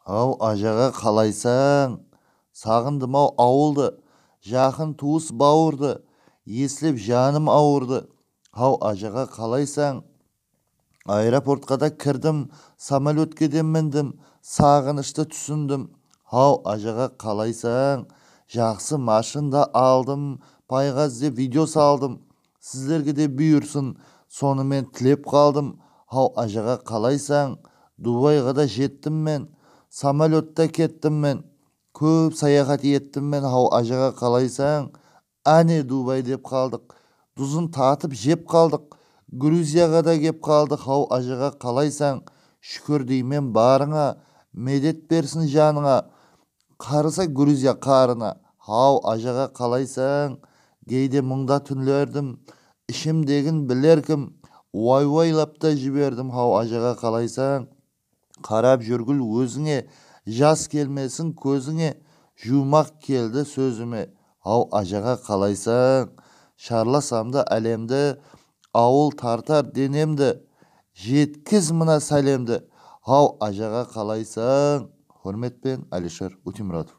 Ау ажаға қалайсаң? Сағындым ау ауылды, жақын туыс бауырды, естіліп жаным ауырды. Ау ажаға қалайсаң? Аэропортқа да кірдім, самолетке де міндім, сағынышты түсіндім. Ау ажаға қалайсаң? Жақсы машинда алдым, пайға іздеп видео салдым. Сіздерге де бұйырсын, сонымен тілеп қалдым. Ау ажаға қалайсаң? Дубайға да жеттім мен, самолетта кеттім мен, көп саяхат еттім мен. Ау ажаға қалайсаң? Әне Дубай деп қалдық, тұзын татып жеп қалдық. Грузияға да кеп қалдық. Ау ажаға қалайсаң? Шүкір деймен барыңа, медет берсін жаныңа. Қарыса Грузия қарына. Ау ажаға қалайсаң? Кейде мұңда түнлердім, ішімдегін білер кім, уайлап та жібердім. Ау ажаға қалайсаң? Қарап жүргіл өзіңе, жас келмесін көзіңе, жумақ келді сөзіме. Ау ажаға қалайсаң? Шарласам да әлемді, ауыл тартар денемді, жеткіз мына сәлемді. Ау ажаға қалайсаң? Hürmetпен Алишер Утимуратов.